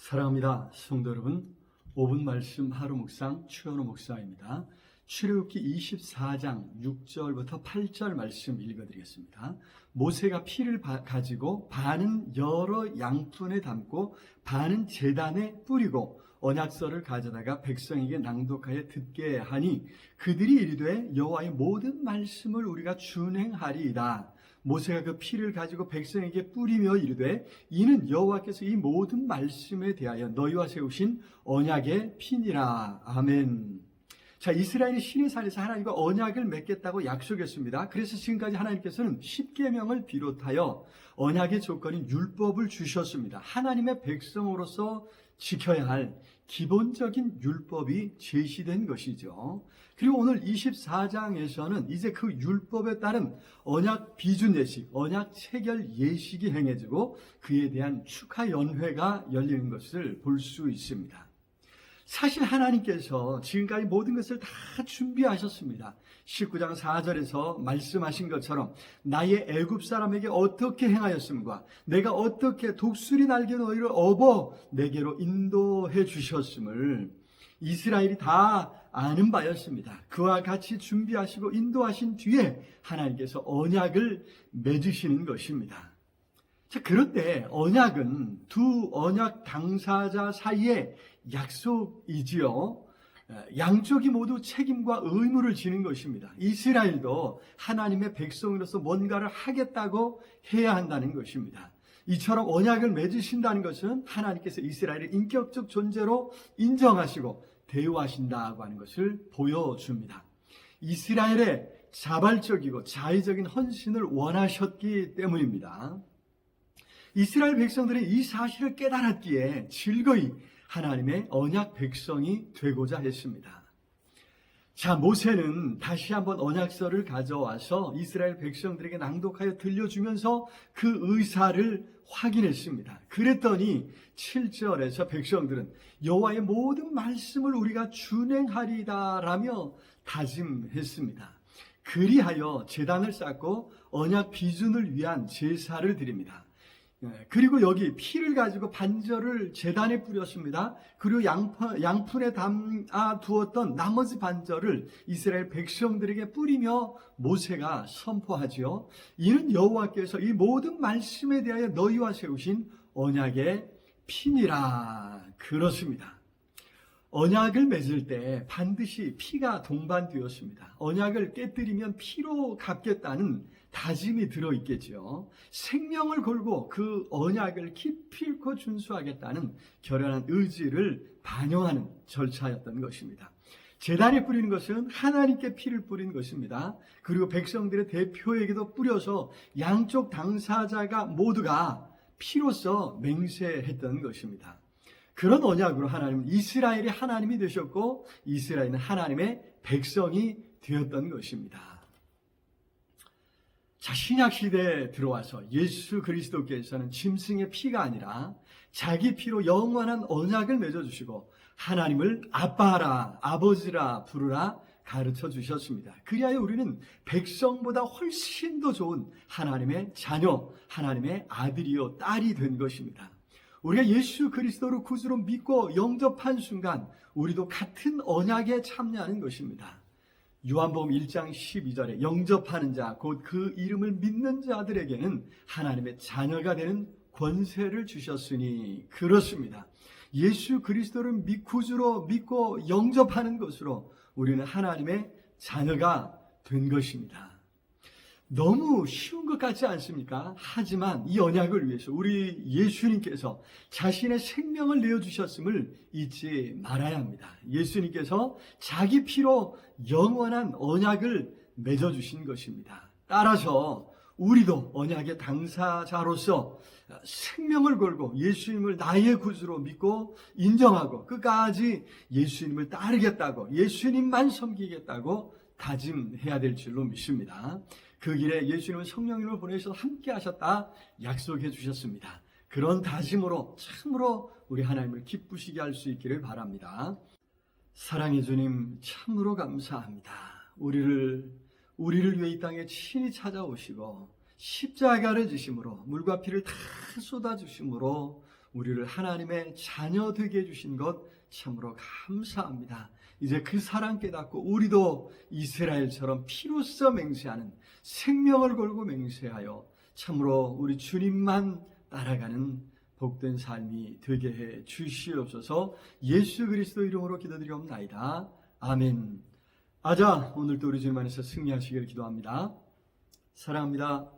사랑합니다. 성도 여러분, 5분 말씀 하루 묵상 최현우 목사입니다. 출애굽기 24장 6절부터 8절 말씀 읽어드리겠습니다. 모세가 피를 가지고 반은 여러 양푼에 담고 반은 제단에 뿌리고 언약서를 가져다가 백성에게 낭독하여 듣게 하니 그들이 이르되 여호와의 모든 말씀을 우리가 준행하리이다. 모세가 그 피를 가지고 백성에게 뿌리며 이르되 이는 여호와께서 이 모든 말씀에 대하여 너희와 세우신 언약의 피니라. 아멘. 자, 이스라엘이 시내산에서 하나님과 언약을 맺겠다고 약속했습니다. 그래서 지금까지 하나님께서는 십계명을 비롯하여 언약의 조건인 율법을 주셨습니다. 하나님의 백성으로서 지켜야 할 기본적인 율법이 제시된 것이죠. 그리고 오늘 24장에서는 이제 그 율법에 따른 언약 비준 예식, 언약 체결 예식이 행해지고 그에 대한 축하 연회가 열리는 것을 볼 수 있습니다. 사실 하나님께서 지금까지 모든 것을 다 준비하셨습니다. 19장 4절에서 말씀하신 것처럼 나의 애굽 사람에게 어떻게 행하였음과 내가 어떻게 독수리 날개 너희를 업어 내게로 인도해 주셨음을 이스라엘이 다 아는 바였습니다. 그와 같이 준비하시고 인도하신 뒤에 하나님께서 언약을 맺으시는 것입니다. 자, 그런데 언약은 두 언약 당사자 사이의 약속이지요. 양쪽이 모두 책임과 의무를 지는 것입니다. 이스라엘도 하나님의 백성으로서 뭔가를 하겠다고 해야 한다는 것입니다. 이처럼 언약을 맺으신다는 것은 하나님께서 이스라엘을 인격적 존재로 인정하시고 대우하신다고 하는 것을 보여줍니다. 이스라엘의 자발적이고 자의적인 헌신을 원하셨기 때문입니다. 이스라엘 백성들은 이 사실을 깨달았기에 즐거이 하나님의 언약 백성이 되고자 했습니다. 자, 모세는 다시 한번 언약서를 가져와서 이스라엘 백성들에게 낭독하여 들려주면서 그 의사를 확인했습니다. 그랬더니 7절에서 백성들은 여호와의 모든 말씀을 우리가 준행하리다라며 다짐했습니다. 그리하여 제단을 쌓고 언약 비준을 위한 제사를 드립니다. 그리고 여기 피를 가지고 반절을 제단에 뿌렸습니다. 그리고 양푼에 담아 두었던 나머지 반절을 이스라엘 백성들에게 뿌리며 모세가 선포하지요. 이는 여호와께서 이 모든 말씀에 대하여 너희와 세우신 언약의 피니라. 그렇습니다. 언약을 맺을 때 반드시 피가 동반되었습니다. 언약을 깨뜨리면 피로 갚겠다는 다짐이 들어있겠죠. 생명을 걸고 그 언약을 기필코 준수하겠다는 결연한 의지를 반영하는 절차였던 것입니다. 제단에 뿌리는 것은 하나님께 피를 뿌리는 것입니다. 그리고 백성들의 대표에게도 뿌려서 양쪽 당사자가 모두가 피로써 맹세했던 것입니다. 그런 언약으로 하나님은 이스라엘이 하나님이 되셨고 이스라엘은 하나님의 백성이 되었던 것입니다. 자, 신약 시대에 들어와서 예수 그리스도께서는 짐승의 피가 아니라 자기 피로 영원한 언약을 맺어주시고 하나님을 아빠라, 아버지라 부르라 가르쳐 주셨습니다. 그리하여 우리는 백성보다 훨씬 더 좋은 하나님의 자녀, 하나님의 아들이요 딸이 된 것입니다. 우리가 예수 그리스도를 구주로 믿고 영접한 순간 우리도 같은 언약에 참여하는 것입니다. 요한복음 1장 12절에 영접하는 자, 곧 그 이름을 믿는 자들에게는 하나님의 자녀가 되는 권세를 주셨으니 그렇습니다. 예수 그리스도를 구주로 믿고 영접하는 것으로 우리는 하나님의 자녀가 된 것입니다. 너무 쉬운 것 같지 않습니까? 하지만 이 언약을 위해서 우리 예수님께서 자신의 생명을 내어주셨음을 잊지 말아야 합니다. 예수님께서 자기 피로 영원한 언약을 맺어주신 것입니다. 따라서 우리도 언약의 당사자로서 생명을 걸고 예수님을 나의 구주로 믿고 인정하고 끝까지 예수님을 따르겠다고, 예수님만 섬기겠다고 다짐해야 될 줄로 믿습니다. 그 길에 예수님은 성령님을 보내셔서 함께 하셨다 약속해 주셨습니다. 그런 다짐으로 참으로 우리 하나님을 기쁘시게 할 수 있기를 바랍니다. 사랑의 주님, 참으로 감사합니다. 우리를 위해 이 땅에 친히 찾아오시고 십자가를 지심으로 물과 피를 다 쏟아주심으로 우리를 하나님의 자녀 되게 해주신 것 참으로 감사합니다. 이제 그 사랑 깨닫고 우리도 이스라엘처럼 피로써 맹세하는, 생명을 걸고 맹세하여 참으로 우리 주님만 따라가는 복된 삶이 되게 해 주시옵소서. 예수 그리스도 이름으로 기도드리옵나이다. 아멘. 아자, 오늘도 우리 주님 안에서 승리하시기를 기도합니다. 사랑합니다.